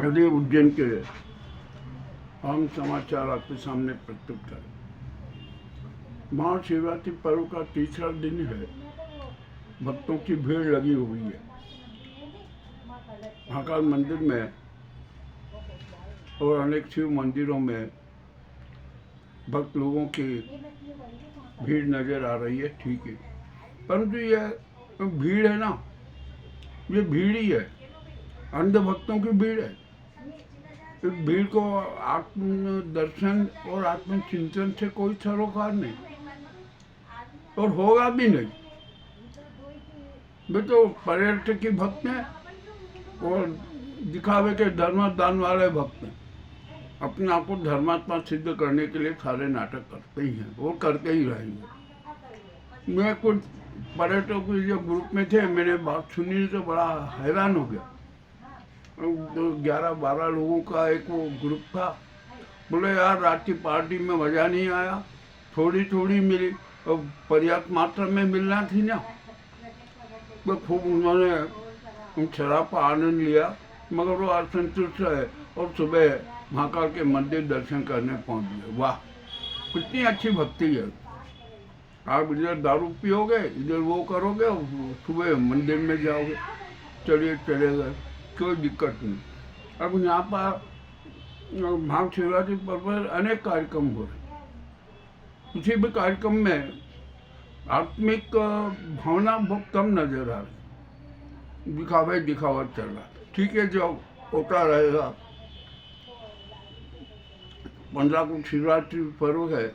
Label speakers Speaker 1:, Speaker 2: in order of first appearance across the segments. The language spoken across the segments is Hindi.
Speaker 1: अभी उज्जैन के हम समाचार आपके सामने प्रस्तुत करें। महाशिवरात्रि पर्व का तीसरा दिन है। भक्तों की भीड़ लगी हुई है। महाकाल मंदिर में और अनेक शिव मंदिरों में भक्त लोगों की भीड़ नजर आ रही है, ठीक है, परंतु यह भीड़ है ना, ये भीड़ ही है, अंध भक्तों की भीड़ है। इस भीड़ को आत्म दर्शन और आत्म चिंतन से कोई सरोकार नहीं और होगा भी नहीं। वे तो पर्यटक की भक्त हैं और दिखावे के धर्मदान वाले भक्त हैं। अपने आप को धर्मात्मा सिद्ध करने के लिए सारे नाटक करते ही हैं और करते ही रहेंगे। मैं कुछ पर्यटकों के जो ग्रुप में थे, मैंने बात सुनी तो बड़ा हैरान हो गया। 11-12 लोगों का एक वो ग्रुप था। बोले यार रात की पार्टी में मज़ा नहीं आया, थोड़ी थोड़ी मिली और पर्याप्त मात्रा में मिलना थी ना, तो खूब उन्होंने शराब का आनंद लिया, मगर वो असंतुष्ट है और सुबह महाकाल के मंदिर दर्शन करने पहुंच गए। वाह, कितनी अच्छी भक्ति है। आप इधर दारू पियोगे, इधर वो करोगे और सुबह मंदिर में जाओगे, चलिए चले गए, कोई दिक्कत नहीं। अब यहाँ पर महाशिवरात्रि पर्व पर अनेक कार्यक्रम हो रहे। किसी भी कार्यक्रम में आत्मिक भावना बहुत कम नजर आ रही, दिखावा चल रहा। ठीक है, जो होता रहेगा। 15 को शिवरात्रि पर्व है,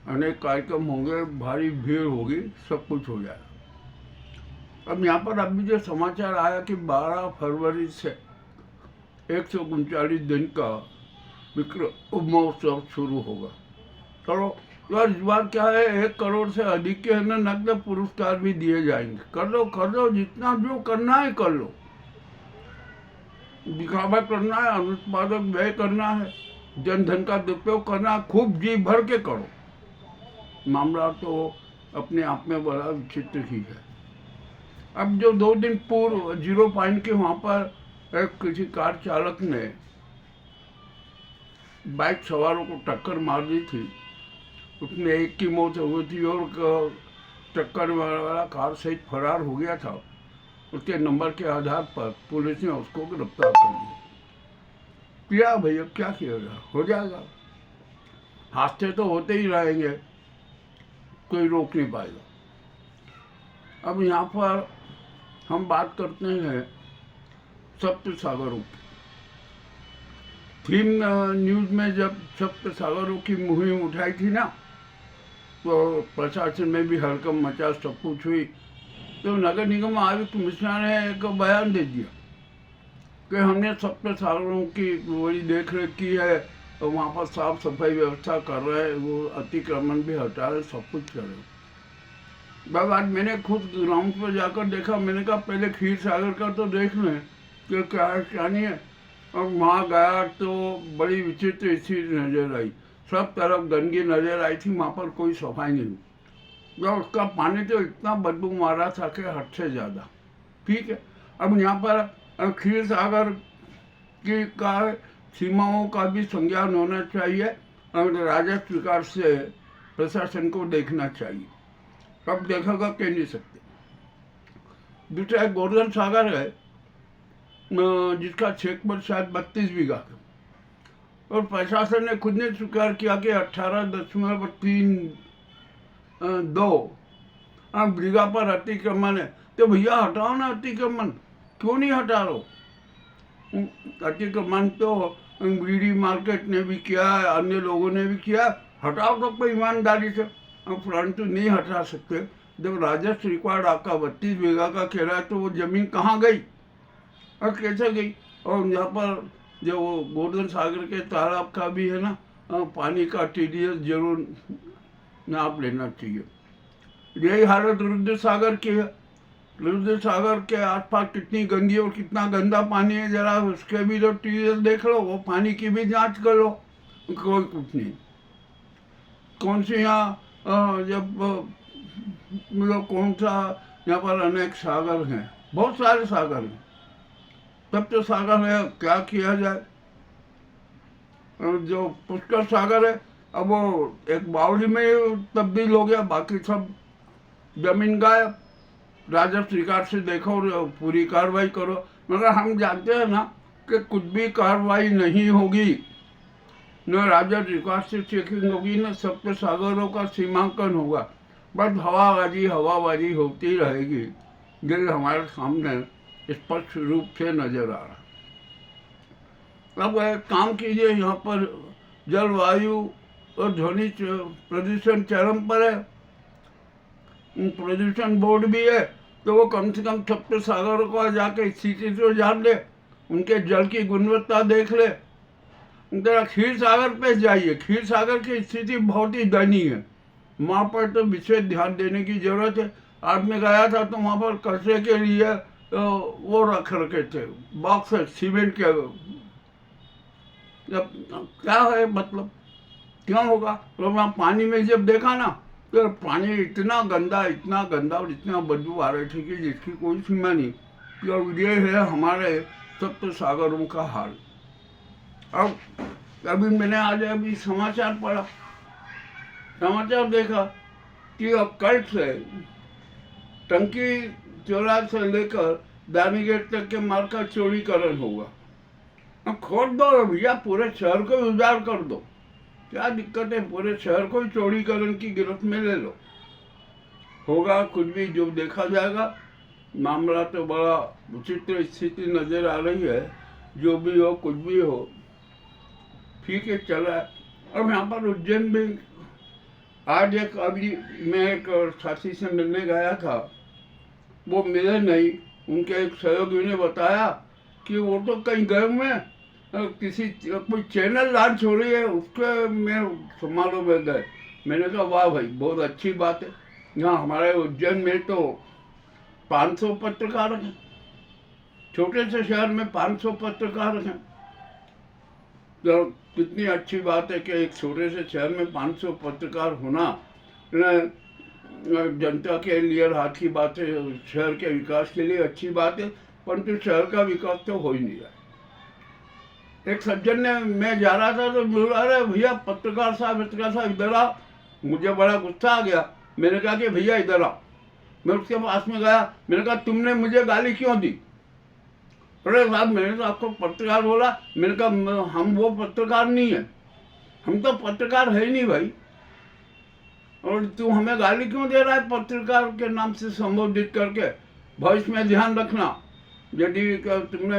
Speaker 1: अनेक कार्यक्रम होंगे, भारी भीड़ होगी, सब कुछ हो जाएगा। अब यहाँ पर अभी जो समाचार आया कि 12 फरवरी से 139 दिन का विक्रम महोत्सव शुरू होगा। चलो यार, इस बार क्या है, 1 करोड़ से अधिक के नकद पुरस्कार भी दिए जाएंगे। कर लो, जितना जो करना है कर लो। दिखावा करना है, अनुत्पादक व्यय करना है, जन धन का दुरुपयोग करना है, खूब जी भर के करो। मामला तो अपने आप में बड़ा विचित्र ही है। अब जो 2 दिन पूर्व 0 पॉइंट के वहाँ पर एक किसी कार चालक ने बाइक सवारों को टक्कर मार दी थी, उसमें एक की मौत हो गई थी और टक्कर वाला कार सहित फरार हो गया था। उसके नंबर के आधार पर पुलिस ने उसको गिरफ्तार कर लिया। किया भैया, क्या किया हो जाएगा। हादसे तो होते ही रहेंगे, कोई रोक नहीं पाएगा। अब यहाँ पर हम बात करते हैं सप्त सागरों की। फिल्म न्यूज़ में जब सप्त सागरों की मुहिम उठाई थी ना, तो प्रशासन में भी हड़कंप मचा, सब कुछ हुई। तो नगर निगम आयुक्त मिश्रा ने एक बयान दे दिया कि हमने सप्त सागरों की बड़ी देख रेख की है और वहाँ पर साफ सफाई व्यवस्था कर रहे हैं, वो अतिक्रमण भी हटा रहे, सब कुछ कर रहे। आज मैंने खुद ग्राउंड पर जाकर देखा। मैंने कहा पहले क्षीर सागर का तो देख लें कि क्या है क्या नहीं है। और वहाँ गया तो बड़ी विचित्र स्थिति नजर आई। सब तरफ गंदगी नजर आई थी, वहाँ पर कोई सफाई नहीं। और उसका पानी तो इतना बदबू मारा था कि हद से ज़्यादा। ठीक है, अब यहाँ पर क्षीर सागर की का सीमाओं का भी संज्ञान होना चाहिए और राजस्व विकार से प्रशासन को देखना चाहिए। कब देखेगा कह नहीं सकते। दूसरा एक गोवर्धन सागर है, जिसका क्षेत्रफल शायद 32 बीघा है और प्रशासन ने खुद ने स्वीकार किया कि 18.322 बीघा पर अतिक्रमण है। तो भैया हटाओ ना अतिक्रमण, क्यों नहीं हटा रहे? अतिक्रमण तो बीड़ी मार्केट ने भी किया है, अन्य लोगों ने भी किया। हटाओ तो कोई ईमानदारी से, परंतु नहीं हटा सकते। जब राजस्व रिकॉर्ड आपका 32 बीघा का कह रहा है तो वो जमीन कहाँ गई और कैसे गई? और यहाँ पर जो गोवर्धन सागर के तालाब का भी है ना, पानी का TDS जरूर नाप लेना चाहिए। यही हालत रुद्र सागर की है। रुद्र सागर के आसपास कितनी गंदी और कितना गंदा पानी है, जरा उसके भी तो TDS देख लो, वो पानी की भी जांच कर लो। कोई कुछ नहीं। कौन सी यहाँ जब मतलब कौन सा यहाँ पर अनेक सागर हैं, बहुत सारे सागर हैं। सप्त सागर है, क्या किया जाए। जो पुष्कर सागर है, अब वो एक बावड़ी में तब्दील हो गया, बाकी सब जमीन गायब। राजस्व रिकॉर्ड से देखो और पूरी कार्रवाई करो। मगर हम जानते हैं ना कि कुछ भी कार्रवाई नहीं होगी, न राजस्व रिकॉर्ड से चेकिंग होगी, न सप्त सागरों का सीमांकन होगा। बस हवाबाजी होती रहेगी, ये हमारे सामने स्पष्ट रूप से नजर आ रहा। अब एक काम कीजिए, यहाँ पर जलवायु और ध्वनि प्रदूषण चरम पर है, प्रदूषण बोर्ड भी है, तो वो कम से कम सप्त सागरों को जाके स्थिति तो जान ले, उनके जल की गुणवत्ता देख ले। जरा क्षीर सागर पे जाइए, क्षीर सागर की स्थिति बहुत ही दयनीय है। वहाँ पर तो विशेष ध्यान देने की जरूरत है। आज मैं गया था तो वहाँ पर कचरे के लिए वो रख रखे थे बॉक्स सीमेंट के। जब क्या है मतलब, क्यों होगा? तो वहाँ पानी में जब देखा ना, तो पानी इतना गंदा और इतना बदबू आ रही थी कि जिसकी कोई सीमा नहीं। तो ये है हमारे सप्त सागरों का हाल। अब अभी मैंने आज अभी समाचार पढ़ा, समाचार देखा कि अब कल से टंकी चौरा से लेकर दानीगेट तक के मार्ग का चौड़ीकरण होगा। अब खोद दो भैया, पूरे शहर को उजाड़ कर दो, क्या दिक्कत है? पूरे शहर को चौड़ीकरण की गिरफ्त में ले लो, होगा कुछ भी जो देखा जाएगा। मामला तो बड़ा विचित्र स्थिति नजर आ रही है। जो भी हो, कुछ भी हो, ठीक है, चला। अब यहाँ पर उज्जैन भी आज अभी मैं एक साथी से मिलने गया था, वो मिले नहीं। उनके एक सहयोगी ने बताया कि वो तो कहीं गए हुए हैं, किसी कोई चैनल लॉन्च हो रही है, उसके में समारोह में गए। मैंने कहा वाह भाई, बहुत अच्छी बात है। यहाँ हमारे उज्जैन में तो 500 पत्रकार हैं, छोटे से शहर में 500 पत्रकार हैं। तो कितनी अच्छी बात है कि एक छोटे से शहर में 500 पत्रकार होना जनता के लिए हाथ की बात है, शहर के विकास के लिए अच्छी बात है, परंतु शहर का विकास तो हो ही नहीं रहा। एक सज्जन ने, मैं जा रहा था तो बोला, अरे भैया पत्रकार साहब इधर आओ। मुझे बड़ा गुस्सा आ गया। मैंने कहा कि भैया इधर आओ। मैं उसके पास में गया, मैंने कहा तुमने मुझे गाली क्यों दी? अरे साहब, मैंने तो आपको पत्रकार बोला। मैंने कहा हम वो पत्रकार नहीं है, हम तो पत्रकार है ही नहीं भाई, और तू हमें गाली क्यों दे रहा है पत्रकार के नाम से संबोधित करके? भविष्य में ध्यान रखना, यदि तुमने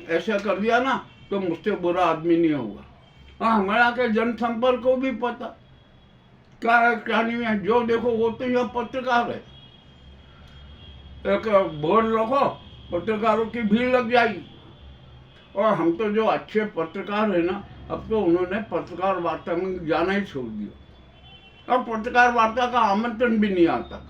Speaker 1: ऐसा कर दिया ना तो मुझसे बुरा आदमी नहीं होगा। हाँ, हमारे के जनसंपर्क को भी पता क्या है क्या नहीं है, जो देखो वो तो यह पत्रकार है। एक बोर्ड रखो, पत्रकारों की भीड़ लग जाएगी। और हम तो जो अच्छे पत्रकार है ना, अब तो उन्होंने पत्रकार वार्ता में जाना ही छोड़ दिया, और पत्रकार वार्ता का आमंत्रण भी नहीं आता।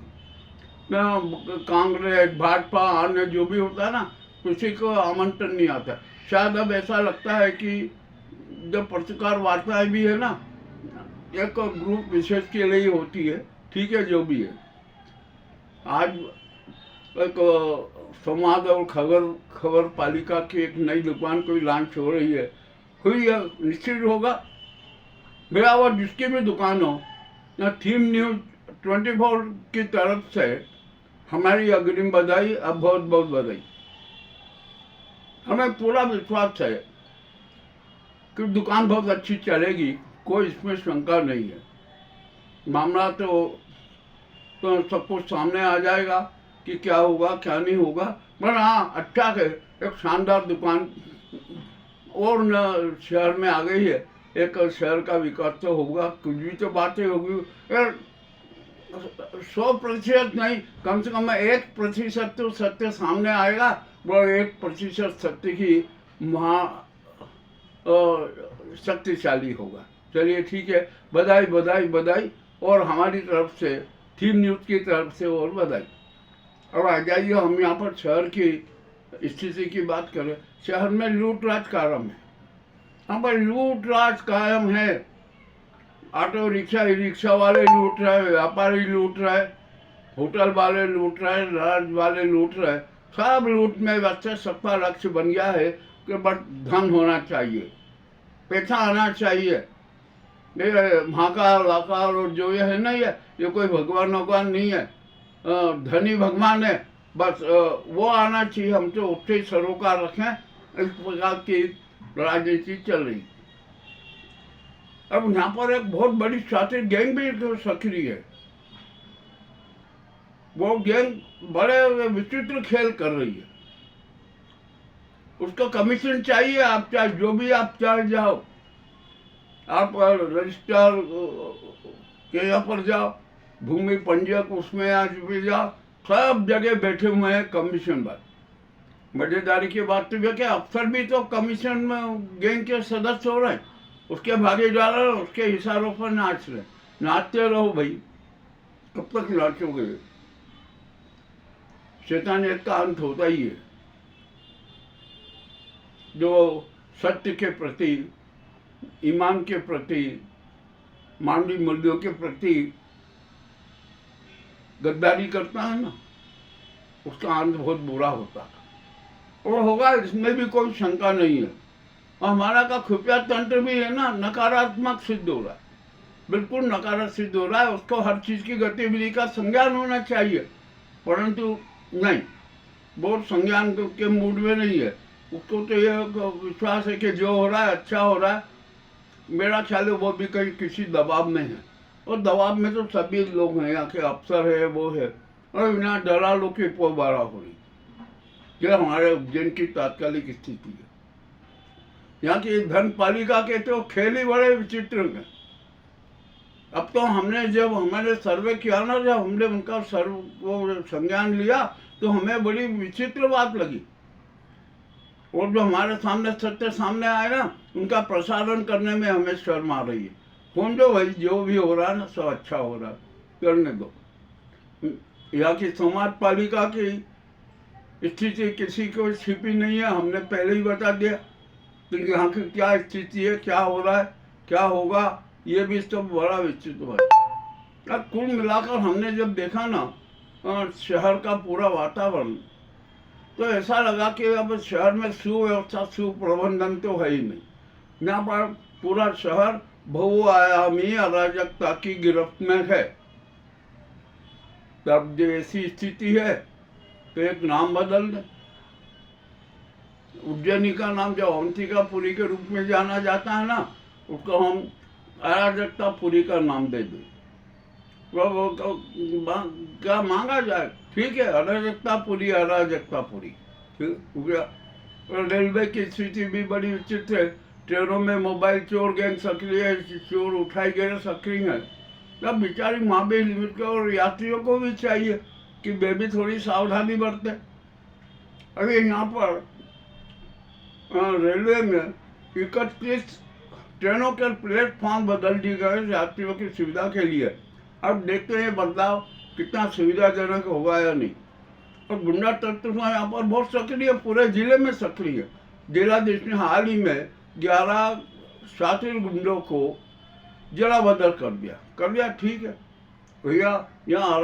Speaker 1: कांग्रेस, भाजपा, अन्य जो भी होता है ना, किसी को आमंत्रण नहीं आता। शायद अब ऐसा लगता है कि जो पत्रकार वार्ताएं भी है ना, एक ग्रुप विशेष के लिए होती है, ठीक है, जो भी है। आज एक संवाद और खबर पालिका की एक नई दुकान कोई लॉन्च हो रही है, हुई है, निश्चित होगा भैया। और जिसकी भी दुकान हो, या थीम न्यूज 24 की तरफ से हमारी अग्रिम बधाई, अब बहुत बहुत बधाई। हमें पूरा विश्वास है कि दुकान बहुत अच्छी चलेगी, कोई इसमें शंका नहीं है। मामला तो सब कुछ सामने आ जाएगा कि क्या होगा क्या नहीं होगा। पर हाँ, अच्छा है, एक शानदार दुकान और न शहर में आ गई है। एक शहर का विकास तो होगा, कुछ भी तो बातें होगी। 100% नहीं, कम से कम 1% तो सत्य सामने आएगा। वो 1% सत्य ही महा शक्तिशाली होगा। चलिए ठीक है, बधाई बधाई बधाई, और हमारी तरफ से, थीम न्यूज़ की तरफ से और बधाई। अब आ जाइए, हम यहाँ पर शहर की स्थिति की बात करें। शहर में लूटराज कायम है, यहाँ पर लूटराज कायम है। ऑटो रिक्शा, ई रिक्शा वाले लूट रहे, व्यापारी लूट रहे, होटल वाले लूट रहे, लॉज वाले लूट रहे। सब लूट में वैसे सबका लक्ष्य बन गया है कि बस धन होना चाहिए, पैसा आना चाहिए। ये महाकाल आकाल और जो ये है ना, ये कोई भगवान नहीं है, धनी भगवान है। बस वो आना चाहिए, हम तो उससे ही सरोकार रखें। इस प्रकार की राजनीति चल रही। अब यहाँ पर एक बहुत बड़ी शातिर गैंग भी सक्रिय है। वो गैंग बड़े विचित्र खेल कर रही है। उसका कमीशन चाहिए, आप चाहे जो भी आप चाहे जाओ, आप रजिस्ट्रार के यहाँ पर जाओ, भूमि पंजीयक उसमें आज भी जाओ, सब जगह बैठे हुए हैं कमीशन पर। मजेदारी की बात तो यह कि अफसर भी तो कमीशन में गैंग के सदस्य हो रहे हैं, उसके भागीदार, उसके इशारों पर नाच रहे। नाचते रहो भाई, कब तक नाचोगे? शैतानियत का अंत होता ही है। जो सत्य के प्रति, ईमान के प्रति, मानवीय मूल्यों के प्रति गद्दारी करता है ना, उसका अंत बहुत बुरा होता है और होगा, इसमें भी कोई शंका नहीं है। और हमारा का खुफिया तंत्र भी है ना, नकारात्मक सिद्ध हो रहा है, बिल्कुल नकारात्मक सिद्ध हो रहा है। उसको हर चीज की गतिविधि का संज्ञान होना चाहिए, परंतु नहीं, वो संज्ञान के मूड में नहीं है। उसको तो यह विश्वास है कि जो हो रहा है अच्छा हो रहा है। मेरा ख्याल है वो भी कहीं किसी दबाव में है, और दबाव में तो सभी लोग हैं, यहाँ के अफसर है, वो है, और यहाँ दलालों की पोबारा हो रही। यह हमारे उज्जैन की तात्कालिक स्थिति है। यहाँ की धन पालिका के तो खेल ही बड़े विचित्र हैं। अब तो हमने जब हमारे सर्वे किया ना, जब हमने उनका वो संज्ञान लिया, तो हमें बड़ी विचित्र बात लगी। और जो हमारे सामने सत्य सामने आए ना, उनका प्रसारण करने में हमें शर्म आ रही है। कौन जो भाई, जो भी हो रहा है ना, सब अच्छा हो रहा है, करने दो। यहाँ की समाज पालिका की स्थिति किसी को छिपी नहीं है, हमने पहले ही बता दिया कि यहाँ की क्या स्थिति है, क्या हो रहा है, क्या होगा, ये भी सब बड़ा विचित्र है। अब कुल मिलाकर हमने जब देखा ना शहर का पूरा वातावरण, तो ऐसा लगा कि अब शहर में सुव्यवस्था, सुप्रबंधन तो है ही नहीं। यहाँ पर पूरा शहर बहुआयामी अराजकता की गिरफ्त में है। तब जो ऐसी स्थिति है तो एक नाम बदल दे। उज्जैनी का नाम जो अवंतिकापुरी के रूप में जाना जाता है ना, उसको हम अराजकतापुरी का नाम दे दें। वो क्या मांगा जाए, ठीक है, अराजकतापुरी, अराजकतापुरी, ठीक हो गया। रेलवे की स्थिति भी बड़ी विचित्र है। ट्रेनों में मोबाइल चोर गैंग सक्रिय है, चोर उठाई गए सक्रिय है। तब बेचारी माँ भी लिमिट के, और यात्रियों को भी चाहिए कि वे भी थोड़ी सावधानी बरते। अभी यहाँ पर रेलवे में 31 ट्रेनों के प्लेटफॉर्म बदल दिए गए यात्रियों की सुविधा के लिए। अब देखते हैं बदलाव कितना सुविधाजनक होगा या नहीं। और गुंडा तत्व यहाँ पर बहुत सक्रिय, पूरे जिले में सक्रिय। जिलाधीश ने हाल ही में 11 शातिर गुंडों को जला बदल कर दिया, ठीक है भैया। यहाँ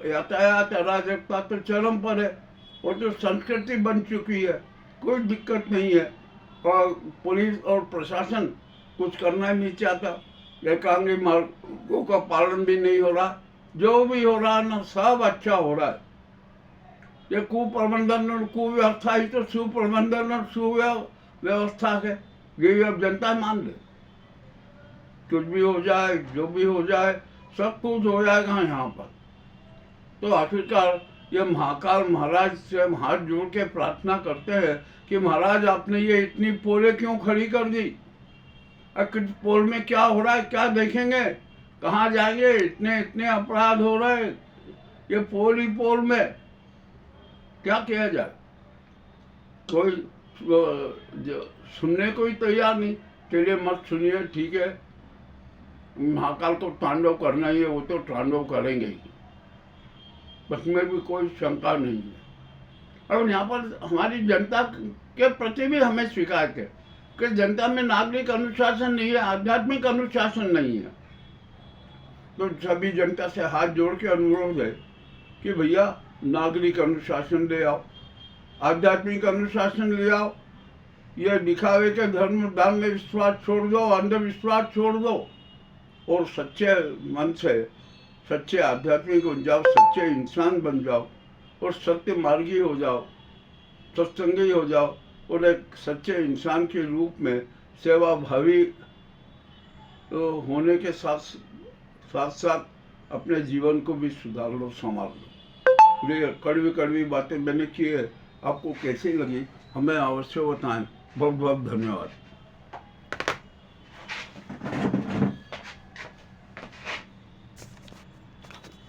Speaker 1: यातायात अराजकता तो चरम पर है, वो तो संस्कृति बन चुकी है, कोई दिक्कत नहीं है। और पुलिस और प्रशासन कुछ करना नहीं चाहता, एकांगी मार्गों का पालन भी नहीं हो रहा। जो भी हो रहा है ना, सब अच्छा हो रहा है। ये कुप्रबंधन और कुव्यवस्था ही तो सुप्रबंधन और सुव्यवस्था है, ये अब जनता मान ले। कुछ भी हो जाए, जो भी हो जाए, सब कुछ हो जाएगा यहाँ पर। तो आखिरकार ये महाकाल महाराज से हम हाथ जोड़ के प्रार्थना करते हैं कि महाराज आपने ये इतनी पोलें क्यों खड़ी कर दी? पोल में क्या हो रहा है, क्या देखेंगे, कहाँ जाएंगे? इतने इतने अपराध हो रहे, ये पोल ही पोल में क्या किया जाए? कोई सुनने को ही तैयार नहीं। चलिए मत सुनिए, ठीक है, महाकाल को तांडव करना ही है, वो तो तांडव करेंगे ही, उसमें भी कोई शंका नहीं है। और यहाँ पर हमारी जनता के प्रति भी हमें शिकायत है कि जनता में नागरिक अनुशासन नहीं है, आध्यात्मिक अनुशासन नहीं है। तो सभी जनता से हाथ जोड़ के अनुरोध है कि भैया नागरिक अनुशासन ले आओ, आध्यात्मिक अनुशासन ले आओ। यह दिखावे के धर्म दान में विश्वास छोड़ दो, अंधविश्वास छोड़ दो और सच्चे मन से सच्चे आध्यात्मिक हो जाओ, सच्चे इंसान बन जाओ और सत्य मार्गी हो जाओ, सत्संगी हो जाओ और एक सच्चे इंसान के रूप में सेवा भावी होने के साथ साथ अपने जीवन को भी सुधार लो, संभाल लो। ये कड़वी कड़वी बातें मैंने की है, आपको कैसी लगी हमें अवश्य बताएं। बहुत बहुत धन्यवाद।